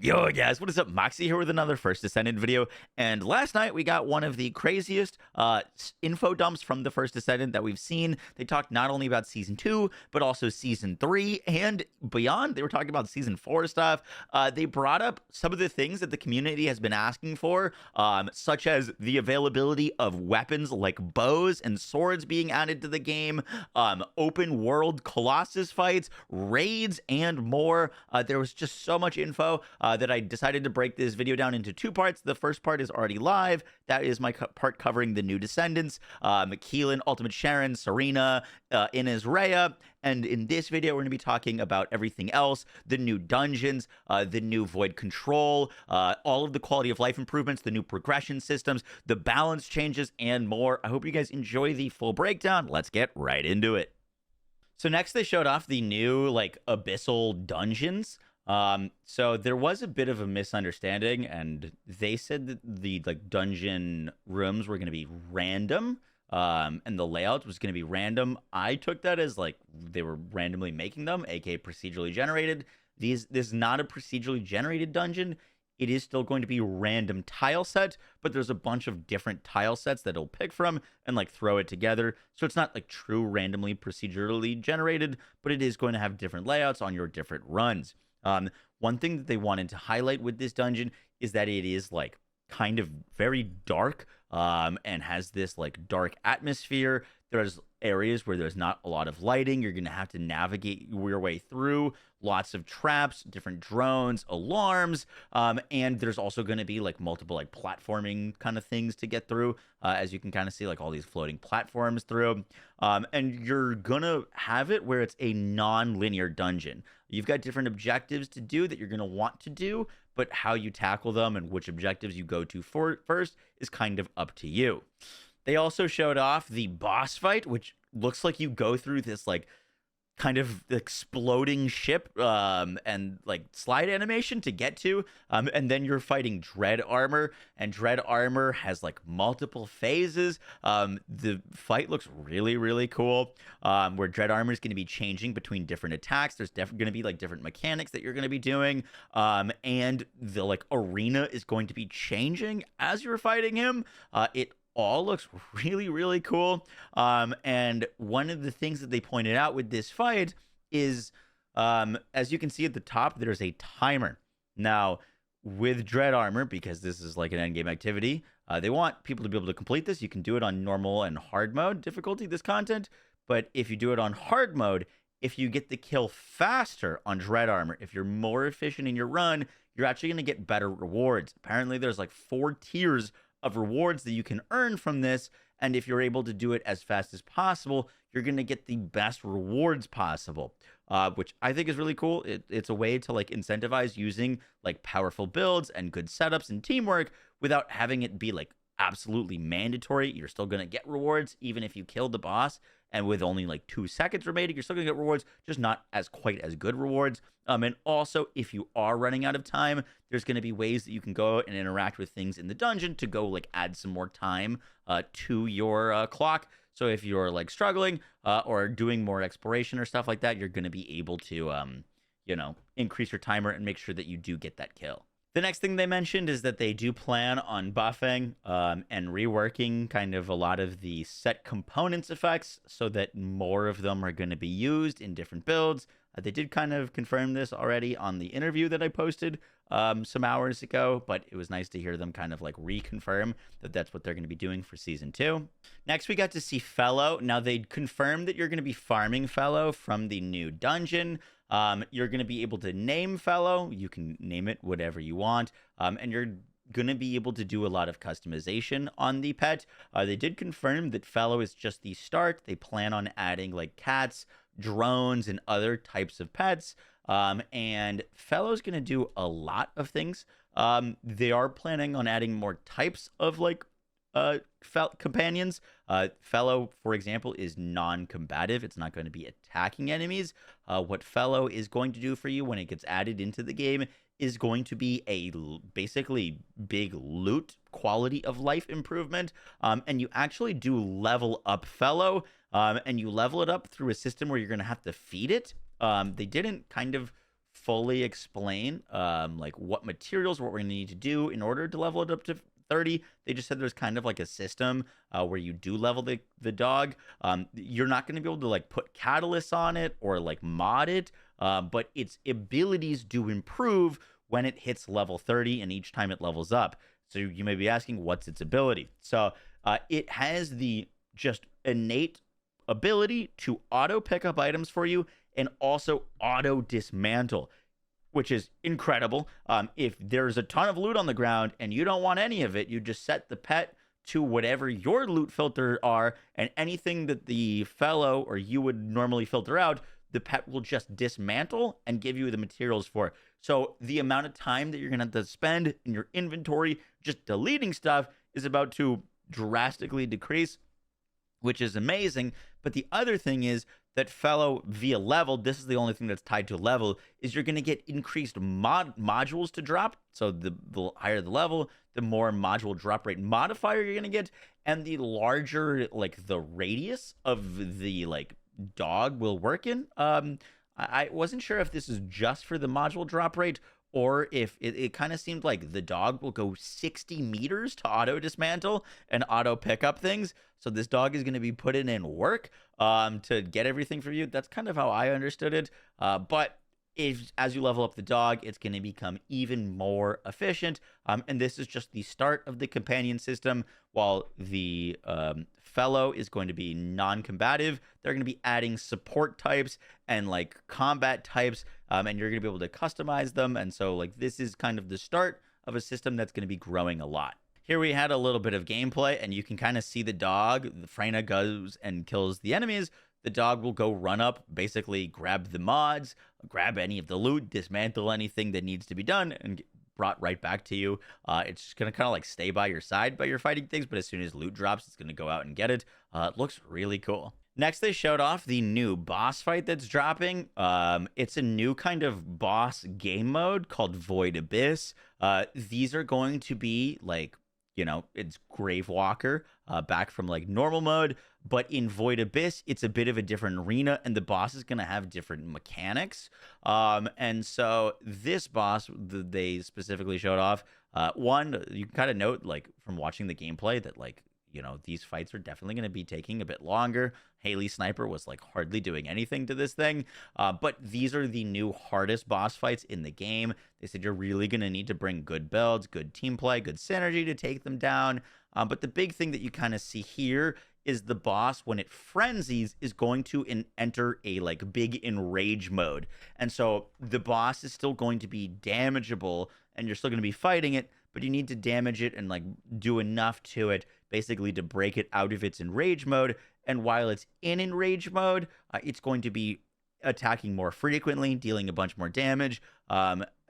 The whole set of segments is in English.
Yo guys, what is up? Moxie here with another First Descendant video. And last night we got one of the craziest info dumps from the First Descendant that we've seen. They talked not only about Season 2, but also Season 3 and beyond. They were talking about Season 4 stuff. They brought up some of the things that the community has been asking for, such as the availability of weapons like bows and swords being added to the game, open world Colossus fights, raids, and more. There was just so much info that I decided to break this video down into two parts. The first part is already live. That is my part covering the new Descendants, Keelan, Ultimate Sharon, Serena, Inez Rhea. And in this video, we're going to be talking about everything else, the new dungeons, the new void control, all of the quality of life improvements, the new progression systems, the balance changes, and more. I hope you guys enjoy the full breakdown. Let's get right into it. So next they showed off the new Abyssal Dungeons. So there was a bit of a misunderstanding, and they said that the dungeon rooms were going to be random, and the layout was going to be random. I took that as they were randomly making them, aka procedurally generated. This is not a procedurally generated dungeon. It is still going to be random tile set, but there's a bunch of different tile sets that it'll pick from and throw it together. So it's not true randomly procedurally generated, but it is going to have different layouts on your different runs. One thing that they wanted to highlight with this dungeon is that it is kind of very dark, and has this dark atmosphere. There's areas where there's not a lot of lighting. You're going to have to navigate your way through lots of traps, different drones, alarms, and there's also going to be multiple platforming kind of things to get through, as you can kind of see all these floating platforms through, and you're gonna have it where it's a non-linear dungeon. You've got different objectives to do that you're going to want to do, but how you tackle them and which objectives you go to first is kind of up to you. They also showed off the boss fight, which looks like you go through this kind of exploding ship, and slide animation to get to, and then you're fighting Dread Armor, and Dread Armor has multiple phases. The fight looks really cool, where Dread Armor is going to be changing between different attacks. There's definitely going to be different mechanics that you're going to be doing, and the arena is going to be changing as you're fighting him. It all looks really cool, and one of the things that they pointed out with this fight is, as you can see at the top, there's a timer. Now with Dread Armor, because this is an endgame activity, they want people to be able to complete this. You can do it on normal and hard mode difficulty, this content, but if you do it on hard mode, if you get the kill faster on Dread Armor, if you're more efficient in your run, you're actually going to get better rewards. Apparently there's 4 tiers of rewards that you can earn from this, and if you're able to do it as fast as possible, you're going to get the best rewards possible, which I think is really cool. It's a way to incentivize using powerful builds and good setups and teamwork without having it be absolutely mandatory. You're still going to get rewards even if you kill the boss, and with only 2 seconds remaining, you're still going to get rewards, just not as quite as good rewards. And also, if you are running out of time, there's going to be ways that you can go and interact with things in the dungeon to go add some more time to your clock. So if you're struggling, or doing more exploration or stuff like that, you're going to be able to increase your timer and make sure that you do get that kill. The next thing they mentioned is that they do plan on buffing, and reworking kind of a lot of the set components effects so that more of them are going to be used in different builds. They did kind of confirm this already on the interview that I posted some hours ago, but it was nice to hear them kind of reconfirm that that's what they're going to be doing for Season 2. Next, we got to see Fellow. Now, they confirmed that you're going to be farming Fellow from the new dungeon. You're going to be able to name Fellow. You can name it whatever you want, and you're going to be able to do a lot of customization on the pet. They did confirm that Fellow is just the start. They plan on adding cats, drones, and other types of pets, and Fellow's going to do a lot of things. They are planning on adding more types of companions. Fellow, for example, is non-combative. It's not going to be attacking enemies. What Fellow is going to do for you when it gets added into the game is going to be a basically big loot quality of life improvement. And you actually do level up Fellow, and you level it up through a system where you're going to have to feed it. They didn't kind of fully explain like what materials, what we're going to need to do in order to level it up to 30. They just said there's kind of like a system where you do level the dog. You're not going to be able to like put catalysts on it or like mod it, but its abilities do improve when it hits level 30 and each time it levels up. So you may be asking, what's its ability? So it has the just innate ability to auto pick up items for you and also auto dismantle, which is incredible. If there's a ton of loot on the ground and you don't want any of it, you just set the pet to whatever your loot filter are, and anything that the fellow or you would normally filter out, the pet will just dismantle and give you the materials for it. So the amount of time that you're going to have to spend in your inventory just deleting stuff is about to drastically decrease, which is amazing. But the other thing is that fellow via level, this is the only thing that's tied to a level, is you're going to get increased modules to drop. So the higher the level, the more module drop rate modifier you're going to get, and the larger like the radius of the like dog will work in. I wasn't sure if this is just for the module drop rate, or if it kind of seemed like the dog will go 60 meters to auto dismantle and auto pick up things. So this dog is going to be putting in work to get everything for you. That's kind of how I understood it. But as you level up the dog, it's going to become even more efficient. And this is just the start of the companion system. While the fellow is going to be non-combative, they're going to be adding support types and like combat types, and you're going to be able to customize them. And so like this is kind of the start of a system that's going to be growing a lot. Here we had a little bit of gameplay, and you can kind of see the dog. The Freyna goes and kills the enemies. The dog will go run up, basically grab the mods, grab any of the loot, dismantle anything that needs to be done, and get brought right back to you. It's just going to kind of like stay by your side while you're fighting things, but as soon as loot drops, it's going to go out and get it. It looks really cool. Next, they showed off the new boss fight that's dropping. It's a new kind of boss game mode called Void Abyss. These are going to be like, you know, it's Gravewalker back from like normal mode, but in Void Abyss, it's a bit of a different arena, and the boss is going to have different mechanics. And so this boss, they specifically showed off. One, you can kind of note, like, from watching the gameplay that, like, you know, these fights are definitely going to be taking a bit longer. Haley Sniper was like hardly doing anything to this thing. But these are the new hardest boss fights in the game. They said you're really going to need to bring good builds, good team play, good synergy to take them down. But the big thing that you kind of see here is the boss, when it frenzies, is going to enter a like big enrage mode. And so the boss is still going to be damageable, and you're still going to be fighting it, but you need to damage it and like do enough to it basically to break it out of its enrage mode. And while it's in enrage mode, it's going to be attacking more frequently, dealing a bunch more damage.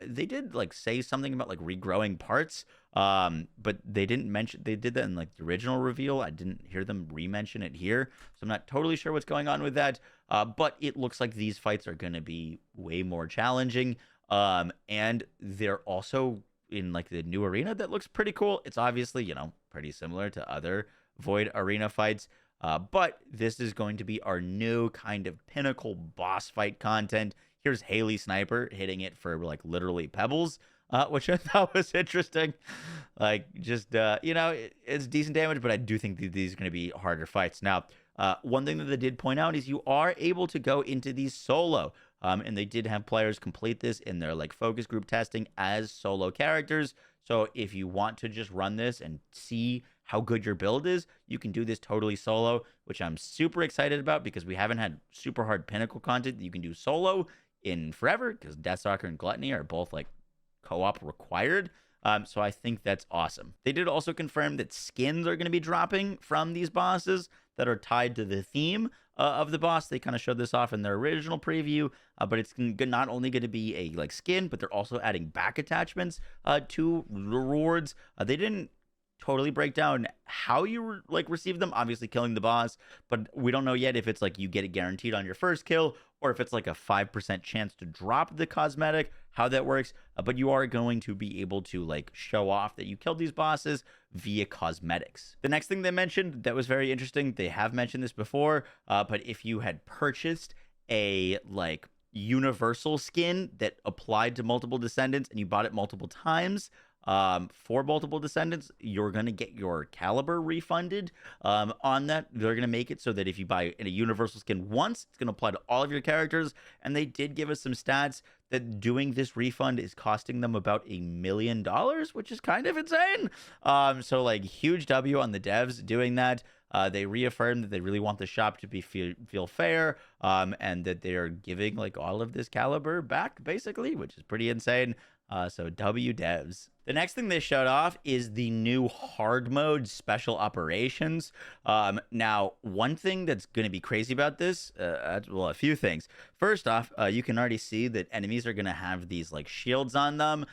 They did like say something about like regrowing parts, but they didn't mention, they did that in like the original reveal. I didn't hear them re-mention it here, so I'm not totally sure what's going on with that. But it looks like these fights are going to be way more challenging, and they're also in like the new arena that looks pretty cool. It's obviously, you know, pretty similar to other Void arena fights. But this is going to be our new kind of pinnacle boss fight content. Here's Haley Sniper hitting it for like literally pebbles, which I thought was interesting. Like, just, you know, it's decent damage, but I do think that these are going to be harder fights. Now, one thing that they did point out is you are able to go into these solo. And they did have players complete this in their like focus group testing as solo characters. So if you want to just run this and see how good your build is, you can do this totally solo, which I'm super excited about because we haven't had super hard pinnacle content that you can do solo in forever, because Deathstalker and Gluttony are both like co-op required. So I think that's awesome. They did also confirm that skins are going to be dropping from these bosses that are tied to the theme of the boss. They kind of showed this off in their original preview, but it's not only going to be a like skin, but they're also adding back attachments to rewards. They didn't totally break down how you like receive them, obviously killing the boss, but we don't know yet if it's like you get it guaranteed on your first kill, or if it's like a 5% chance to drop the cosmetic, how that works. But you are going to be able to like show off that you killed these bosses via cosmetics. The next thing they mentioned that was very interesting, they have mentioned this before, but if you had purchased a like universal skin that applied to multiple Descendants and you bought it multiple times, for multiple Descendants, you're going to get your caliber refunded on that. They're going to make it so that if you buy a universal skin once, it's going to apply to all of your characters. And they did give us some stats that doing this refund is costing them about $1 million, which is kind of insane. So like huge W on the devs doing that. They reaffirmed that they really want the shop to be feel fair, and that they are giving like all of this caliber back basically, which is pretty insane. So W devs. The next thing they showed off is the new hard mode special operations. Now, one thing that's going to be crazy about this, well, a few things. First off, you can already see that enemies are going to have these like shields on them,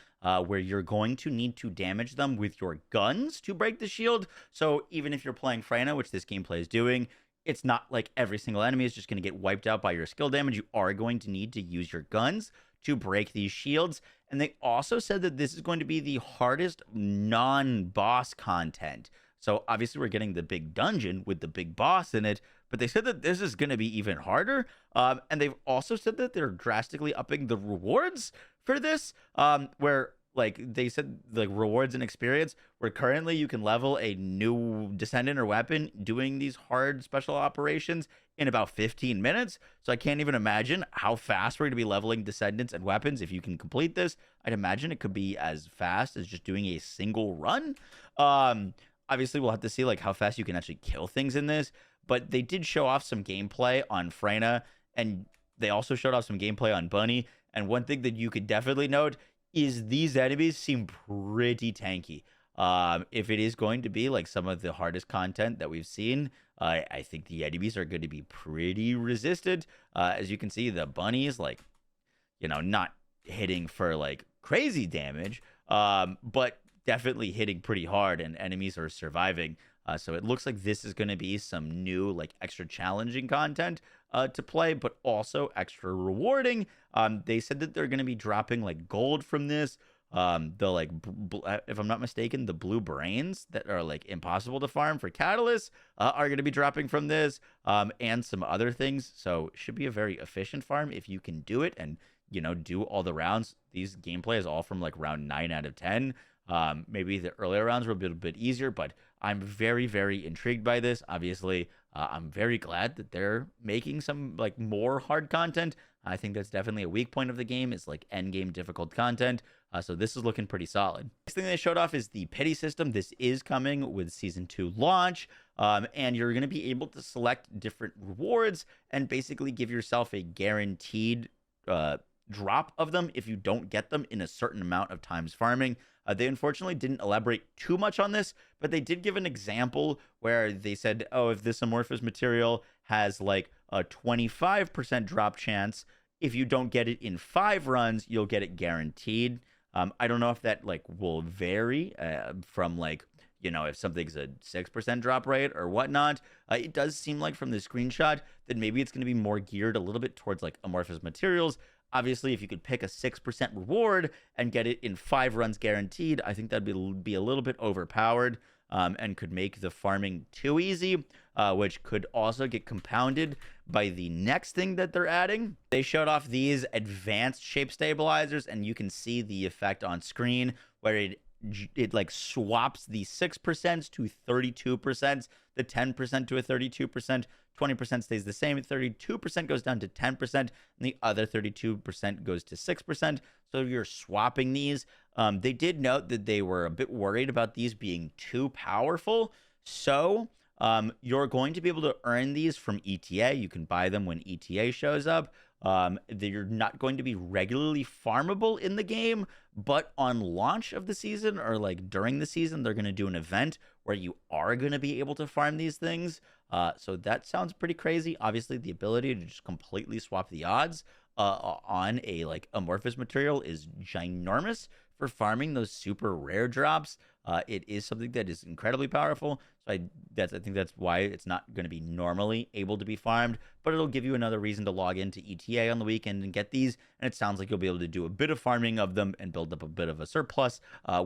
where you're going to need to damage them with your guns to break the shield. So even if you're playing Freyna, which this gameplay is doing, it's not like every single enemy is just going to get wiped out by your skill damage. You are going to need to use your guns to break these shields. And they also said that this is going to be the hardest non-boss content. So obviously we're getting the big dungeon with the big boss in it, but they said that this is going to be even harder. And they've also said that they're drastically upping the rewards for this, where like they said, like rewards and experience, where currently you can level a new Descendant or weapon doing these hard special operations in about 15 minutes. So I can't even imagine how fast we're going to be leveling Descendants and weapons if you can complete this. I'd imagine it could be as fast as just doing a single run. Obviously, we'll have to see like how fast you can actually kill things in this. But they did show off some gameplay on Freyna, and they also showed off some gameplay on Bunny. And one thing that you could definitely note is these enemies seem pretty tanky. If it is going to be like some of the hardest content that we've seen, I think the enemies are going to be pretty resistant. As you can see, the bunny is like, you know, not hitting for like crazy damage, but definitely hitting pretty hard, and enemies are surviving. So it looks like this is going to be some new, like extra challenging content to play, but also extra rewarding. They said that they're going to be dropping like gold from this. The like, if I'm not mistaken, the blue brains that are like impossible to farm for Catalyst are going to be dropping from this, and some other things. So it should be a very efficient farm if you can do it and, you know, do all the rounds. These gameplay is all from like round 9 out of 10. Maybe the earlier rounds were a bit easier, but I'm very, very intrigued by this. Obviously, I'm very glad that they're making some like more hard content. I think that's definitely a weak point of the game, is like end game difficult content. So this is looking pretty solid. Next thing they showed off is the pity system. This is coming with season 2 launch. And you're going to be able to select different rewards and basically give yourself a guaranteed drop of them if you don't get them in a certain amount of times farming. They unfortunately didn't elaborate too much on this, but they did give an example where they said, oh, if this amorphous material has like a 25% drop chance, if you don't get it in 5 runs, you'll get it guaranteed. I don't know if that like will vary from like, you know, if something's a 6% drop rate or whatnot. It does seem like from the screenshot that maybe it's going to be more geared a little bit towards like amorphous materials. Obviously, if you could pick a 6% reward and get it in 5 runs guaranteed, I think that'd be a little bit overpowered, and could make the farming too easy, which could also get compounded by the next thing that they're adding. They showed off these advanced shape stabilizers, and you can see the effect on screen where it like swaps the 6% to 32%, the 10% to a 32%, 20% stays the same, 32% goes down to 10%, and the other 32% goes to 6%. So you're swapping these. They did note that they were a bit worried about these being too powerful. So you're going to be able to earn these from ETA. You can buy them when ETA shows up. They're not going to be regularly farmable in the game, but on launch of the season or like during the season, they're going to do an event where you are going to be able to farm these things. So that sounds pretty crazy. Obviously, the ability to just completely swap the odds on a like amorphous material is ginormous for farming those super rare drops. It is something that is incredibly powerful. So I think that's why it's not going to be normally able to be farmed, but it'll give you another reason to log into ETA on the weekend and get these. And it sounds like you'll be able to do a bit of farming of them and build up a bit of a surplus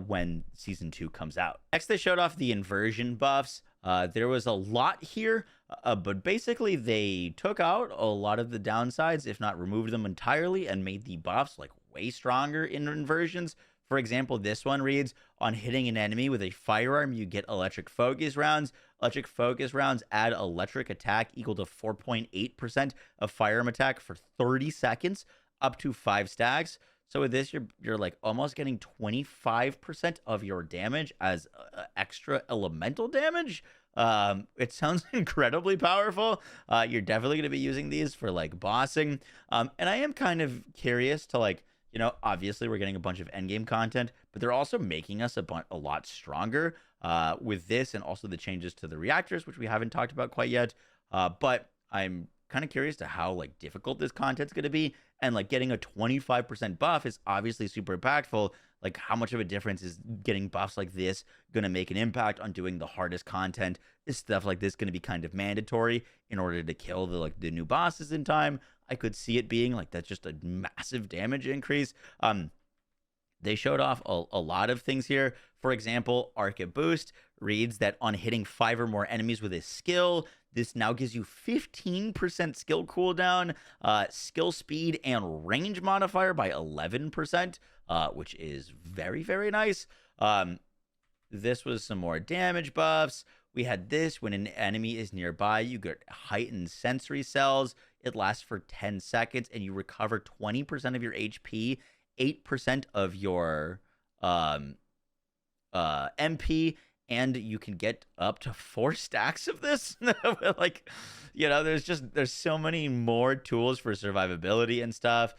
when season 2 comes out. Next, they showed off the inversion buffs. There was a lot here, but basically they took out a lot of the downsides, if not removed them entirely, and made the buffs like way stronger in inversions. For example, this one reads, on hitting an enemy with a firearm, you get electric focus rounds. Electric focus rounds add electric attack equal to 4.8% of firearm attack for 30 seconds, up to 5 stacks. So with this, you're like almost getting 25% of your damage as extra elemental damage. It sounds incredibly powerful. You're definitely going to be using these for like bossing. And I am kind of curious to like, you know, obviously we're getting a bunch of endgame content, but they're also making us a lot stronger with this, and also the changes to the reactors, which we haven't talked about quite yet. But I'm kind of curious to how like difficult this content's going to be, and like getting a 25% buff is obviously super impactful. Like, how much of a difference is getting buffs like this going to make an impact on doing the hardest content? Is stuff like this going to be kind of mandatory in order to kill the new bosses in time? I could see it being like that's just a massive damage increase. They showed off a lot of things here. For example, Arca Boost reads that on hitting 5 or more enemies with a skill, this now gives you 15% skill cooldown, skill speed and range modifier by 11%, which is very, very nice. This was some more damage buffs. We had this, when an enemy is nearby, you get heightened sensory cells. It lasts for 10 seconds, and you recover 20% of your HP, 8% of your MP, and you can get up to 4 stacks of this. Like, you know, there's so many more tools for survivability and stuff.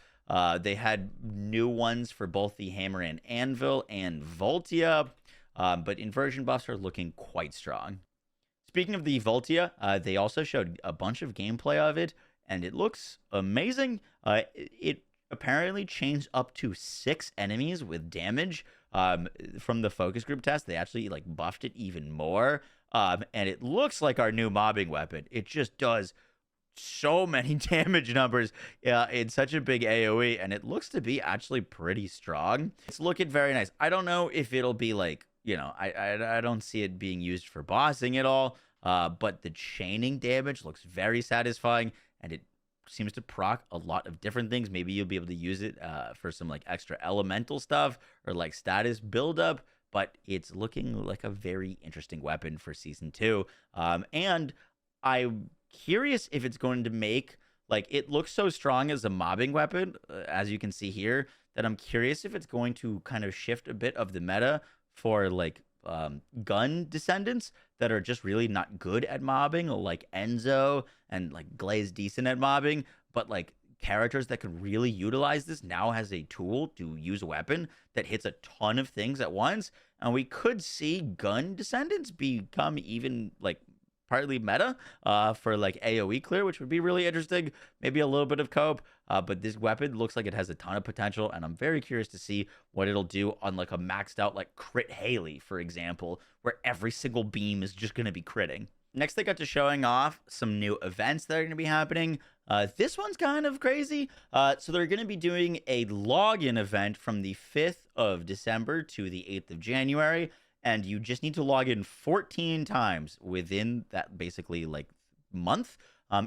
They had new ones for both the Hammer and Anvil and Voltia, but inversion buffs are looking quite strong. Speaking of the Voltia, they also showed a bunch of gameplay of it, and it looks amazing. It apparently changed up to 6 enemies with damage. From the focus group test, they actually like buffed it even more. And it looks like our new mobbing weapon. It just does so many damage numbers in such a big AoE, and it looks to be actually pretty strong. It's looking very nice. I don't know if it'll be like, you know, I don't see it being used for bossing at all, but the chaining damage looks very satisfying, and it seems to proc a lot of different things. Maybe you'll be able to use it for some like extra elemental stuff or like status buildup, but it's looking like a very interesting weapon for Season 2. And I'm curious if it's going to make, like, it looks so strong as a mobbing weapon, as you can see here, that I'm curious if it's going to kind of shift a bit of the meta for like gun descendants that are just really not good at mobbing, like Enzo, and like Glaze decent at mobbing, but like characters that could really utilize this now has a tool to use a weapon that hits a ton of things at once. And we could see gun descendants become even like partly meta for like AoE clear, which would be really interesting. Maybe a little bit of cope, but this weapon looks like it has a ton of potential, and I'm very curious to see what it'll do on like a maxed out like crit Haley, for example, where every single beam is just going to be critting. Next, they got to showing off some new events that are going to be happening. This one's kind of crazy. So they're going to be doing a login event from the 5th of December to the 8th of January. And you just need to log in 14 times within that basically like month.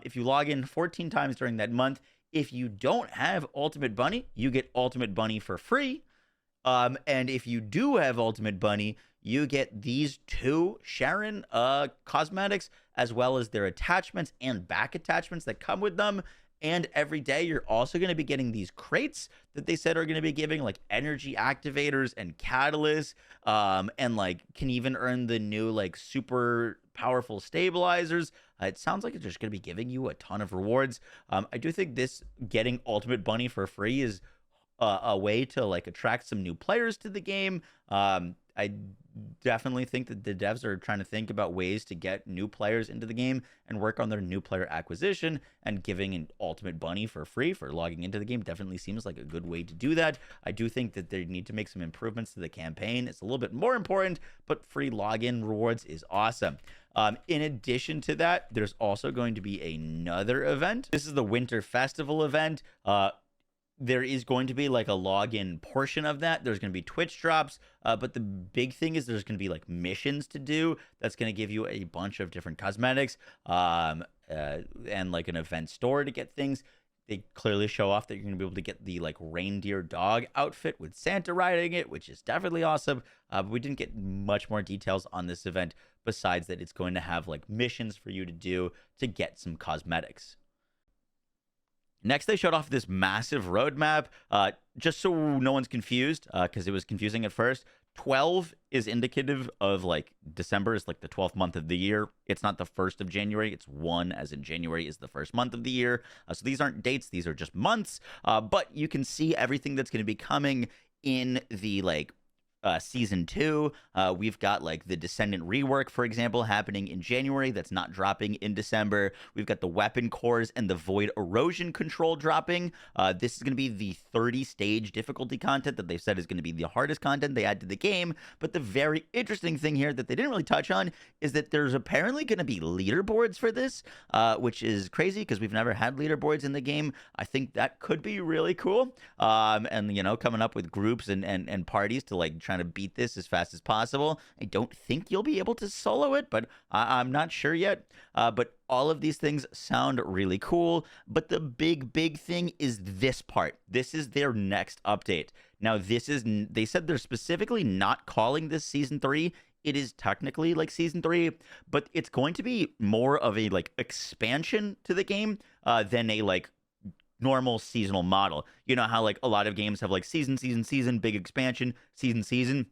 If you log in 14 times during that month, if you don't have Ultimate Bunny, you get Ultimate Bunny for free. And if you do have Ultimate Bunny, you get these 2 Sharon cosmetics, as well as their attachments and back attachments that come with them. And every day, you're also going to be getting these crates that they said are going to be giving like energy activators and catalysts, and like can even earn the new like super powerful stabilizers. It sounds like it's just going to be giving you a ton of rewards. I do think this getting Ultimate Bunny for free is a way to like attract some new players to the game. I definitely think that the devs are trying to think about ways to get new players into the game and work on their new player acquisition, and giving an Ultimate Bunny for free for logging into the game definitely seems like a good way to do that. I do think that they need to make some improvements to the campaign. It's a little bit more important, but free login rewards is awesome. In addition to that, there's also going to be another event. This is the Winter Festival event. there is going to be like a login portion of that. There's going to be Twitch drops, but the big thing is there's going to be like missions to do. That's going to give you a bunch of different cosmetics, and like an event store to get things. They clearly show off that you're going to be able to get the like reindeer dog outfit with Santa riding it, which is definitely awesome. But we didn't get much more details on this event besides that it's going to have like missions for you to do to get some cosmetics. Next, they showed off this massive roadmap, just so no one's confused, because it was confusing at first. 12 is indicative of like December is like the 12th month of the year. It's not the 1st of January. It's 1 as in January is the first month of the year. So these aren't dates. These are just months. But you can see everything that's going to be coming in the like season 2. We've got like the Descendant rework, for example, happening in January. That's not dropping in December. We've got the weapon cores and the void erosion control dropping. This is going to be the 30-stage difficulty content that they've said is going to be the hardest content they add to the game. But the very interesting thing here that they didn't really touch on is that there's apparently going to be leaderboards for this, which is crazy because we've never had leaderboards in the game. I think that could be really cool. And, you know, coming up with groups and parties to like try to beat this as fast as possible. I don't think you'll be able to solo it, but I'm not sure yet. But all of these things sound really cool. But the big thing is this part. This is their next update. Now, they said they're specifically not calling this Season 3. It is technically like Season 3, but it's going to be more of a like expansion to the game than a like normal seasonal model. You know how like a lot of games have like season, big expansion, season.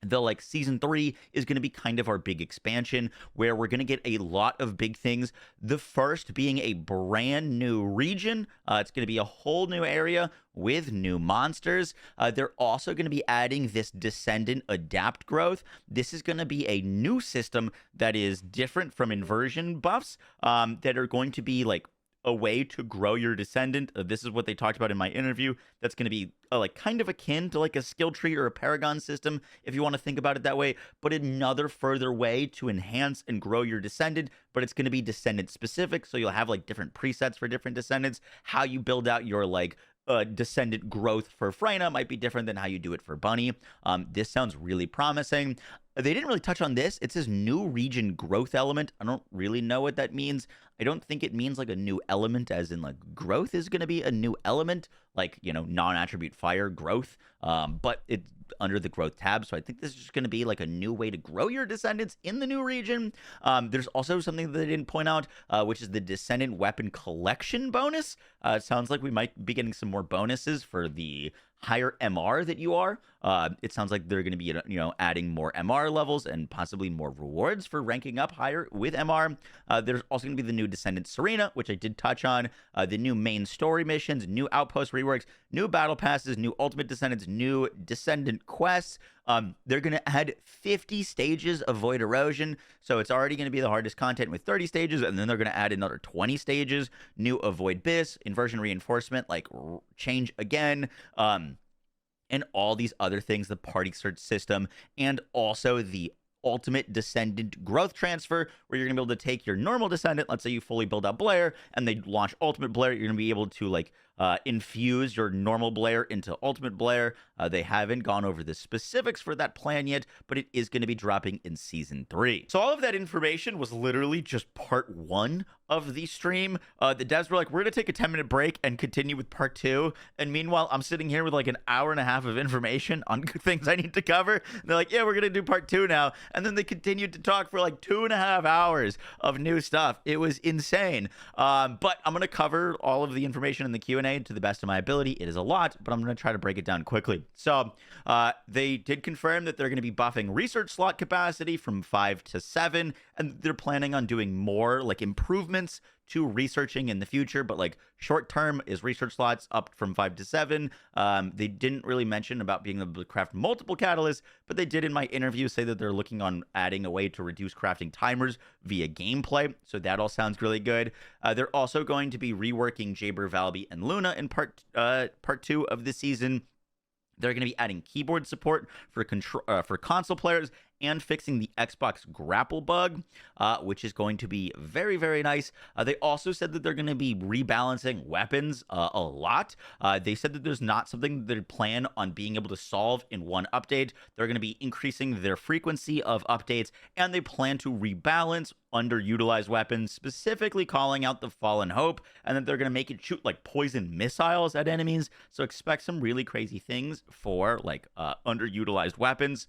The like Season 3 is going to be kind of our big expansion where we're going to get a lot of big things. The first being a brand new region. It's going to be a whole new area with new monsters. They're also going to be adding this Descendant adapt growth. This is going to be a new system that is different from inversion buffs, that are going to be like a way to grow your Descendant. This is what they talked about in my interview. That's going to be like kind of akin to like a skill tree or a paragon system, if you want to think about it that way, but another further way to enhance and grow your Descendant. But it's going to be Descendant specific, so you'll have like different presets for different Descendants. How you build out your like Descendant growth for Freyna might be different than how you do it for Bunny. This sounds really promising. They didn't really touch on this. It says new region growth element. I don't really know what that means. I don't think it means like a new element as in like growth is going to be a new element, like, you know, non-attribute fire growth. But it's under the growth tab. So I think this is just going to be like a new way to grow your Descendants in the new region. There's also something that they didn't point out, which is the Descendant weapon collection bonus. It sounds like we might be getting some more bonuses for the higher MR that you are. It sounds like they're going to be, you know, adding more MR levels and possibly more rewards for ranking up higher with MR. There's also going to be the new Descendant Serena, which I did touch on, the new main story missions, new outpost reworks, new battle passes, new ultimate Descendants, new Descendant quests. They're going to add 50 stages of void erosion, so it's already going to be the hardest content with 30 stages, and then they're going to add another 20 stages, new avoid bis, inversion reinforcement, like change again, and all these other things, the party search system, and also the ultimate Descendant growth transfer, where you're gonna be able to take your normal Descendant, let's say you fully build out Blair, and they launch ultimate Blair, you're gonna be able to like infuse your normal Blair into ultimate Blair. They haven't gone over the specifics for that plan yet, but it is going to be dropping in Season 3. So all of that information was literally just part 1 of the stream. The devs were like, we're going to take a 10-minute break and continue with part 2. And meanwhile, I'm sitting here with like an hour and a half of information on things I need to cover. And they're like, yeah, we're going to do part 2 now. And then they continued to talk for like 2.5 hours of new stuff. It was insane. But I'm going to cover all of the information in the Q&A to the best of my ability. It is a lot, but I'm going to try to break it down quickly. So they did confirm that they're going to be buffing research slot capacity from 5 to 7, and they're planning on doing more like improvements to researching in the future, but like short term is research slots up from 5 to 7. They didn't really mention about being able to craft multiple catalysts, but they did in my interview say that they're looking on adding a way to reduce crafting timers via gameplay, so that all sounds really good. They're also going to be reworking Jaber, Valby, and Luna in part 2 of the season. They're going to be adding keyboard support for console players and fixing the Xbox grapple bug, which is going to be very, very nice. They also said that they're going to be rebalancing weapons a lot. They said that there's not something that they plan on being able to solve in one update. They're going to be increasing their frequency of updates, and they plan to rebalance underutilized weapons, specifically calling out the Fallen Hope, and that they're going to make it shoot like poison missiles at enemies. So expect some really crazy things for like underutilized weapons.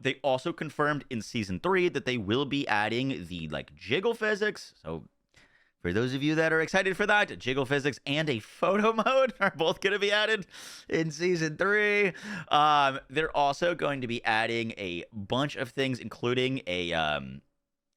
They also confirmed in season 3 that they will be adding the like jiggle physics. So for those of you that are excited for that, jiggle physics and a photo mode are both going to be added in season 3. They're also going to be adding a bunch of things, including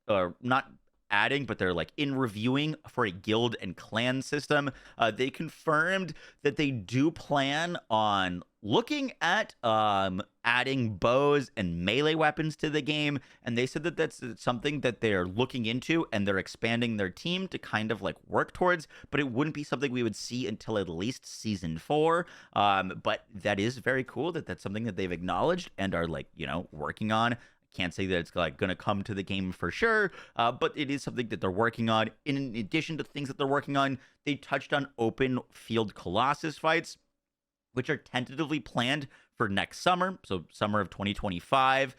or not adding, but they're like in reviewing for a guild and clan system. They confirmed that they do plan on looking at adding bows and melee weapons to the game, and they said that that's something that they're looking into and they're expanding their team to kind of like work towards, but it wouldn't be something we would see until at least season 4. But that is very cool that that's something that they've acknowledged and are like, you know, working on. Can't say that it's like going to come to the game for sure, but it is something that they're working on. In addition to things that they're working on, they touched on open field Colossus fights, which are tentatively planned for next summer, so summer of 2025.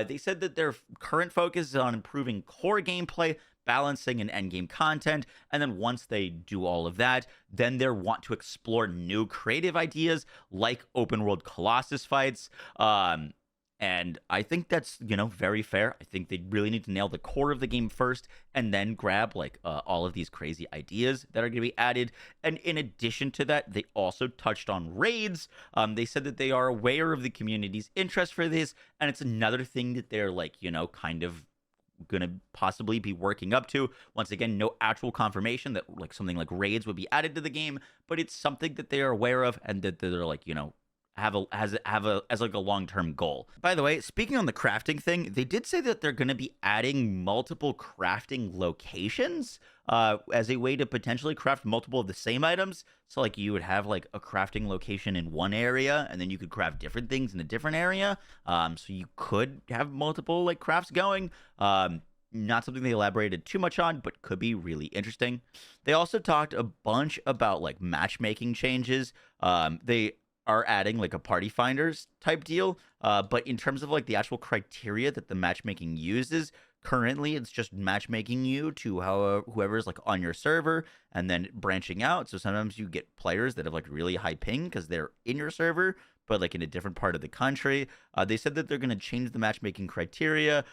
They said that their current focus is on improving core gameplay, balancing and endgame content, and then once they do all of that, then they want to explore new creative ideas like open world Colossus fights. And I think that's, you know, very fair. I think they really need to nail the core of the game first and then grab like all of these crazy ideas that are going to be added. And in addition to that, they also touched on raids. They said that they are aware of the community's interest for this. And it's another thing that they're like, you know, kind of going to possibly be working up to. Once again, no actual confirmation that like something like raids would be added to the game, but it's something that they are aware of and that they're like, you know, have as like a long-term goal. By the way, speaking on the crafting thing, they did say that they're going to be adding multiple crafting locations as a way to potentially craft multiple of the same items. So like you would have like a crafting location in one area and then you could craft different things in a different area. So you could have multiple like crafts going. Not something they elaborated too much on, but could be really interesting. They also talked a bunch about like matchmaking changes. They are adding like a party finders type deal, but in terms of like the actual criteria that the matchmaking uses, currently it's just matchmaking you to whoever's like on your server and then branching out. So sometimes you get players that have like really high ping because they're in your server but like in a different part of the country. They said that they're going to change the matchmaking criteria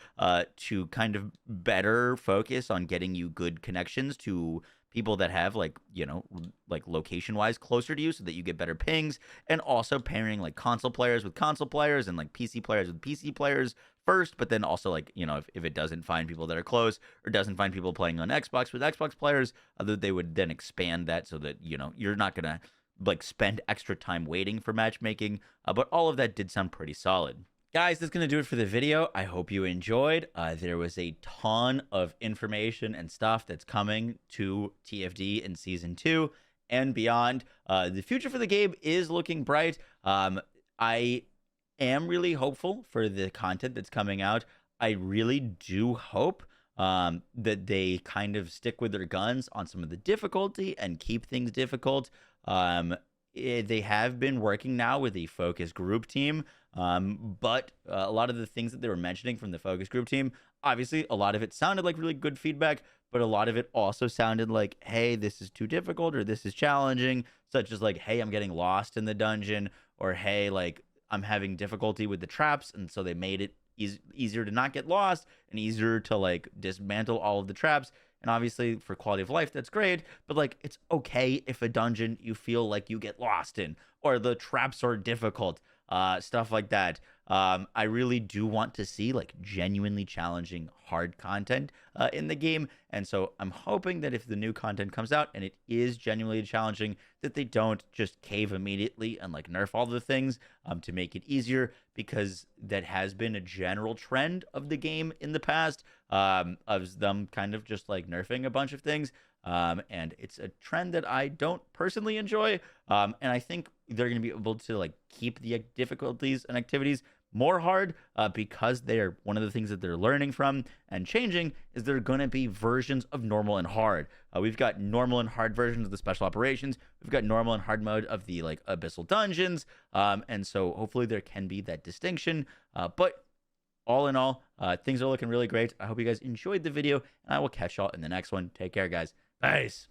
to kind of better focus on getting you good connections to people that have like, you know, like location wise closer to you so that you get better pings, and also pairing like console players with console players and like PC players with PC players first, but then also like, you know, if it doesn't find people that are close or doesn't find people playing on Xbox with Xbox players, they would then expand that so that, you know, you're not going to like spend extra time waiting for matchmaking. But all of that did sound pretty solid. Guys, that's going to do it for the video. I hope you enjoyed. There was a ton of information and stuff that's coming to TFD in Season 2 and beyond. The future for the game is looking bright. I am really hopeful for the content that's coming out. I really do hope that they kind of stick with their guns on some of the difficulty and keep things difficult. They have been working now with a focus group team, but a lot of the things that they were mentioning from the focus group team, obviously a lot of it sounded like really good feedback, but a lot of it also sounded like, hey, this is too difficult or this is challenging, such as like, hey, I'm getting lost in the dungeon, or hey, like I'm having difficulty with the traps, and so they made it easier to not get lost and easier to like dismantle all of the traps. And obviously for quality of life, that's great, but like it's okay if a dungeon you feel like you get lost in, or the traps are difficult, stuff like that. I really do want to see like genuinely challenging hard content in the game, and so I'm hoping that if the new content comes out and it is genuinely challenging, that they don't just cave immediately and like nerf all the things to make it easier, because that has been a general trend of the game in the past, of them kind of just like nerfing a bunch of things. And it's a trend that I don't personally enjoy. And I think they're going to be able to like keep the difficulties and activities more hard because they're one of the things that they're learning from and changing is there are going to be versions of normal and hard. We've got normal and hard versions of the special operations. We've got normal and hard mode of the like Abyssal Dungeons. And so hopefully there can be that distinction. But all in all, things are looking really great. I hope you guys enjoyed the video, and I will catch y'all in the next one. Take care, guys. Peace.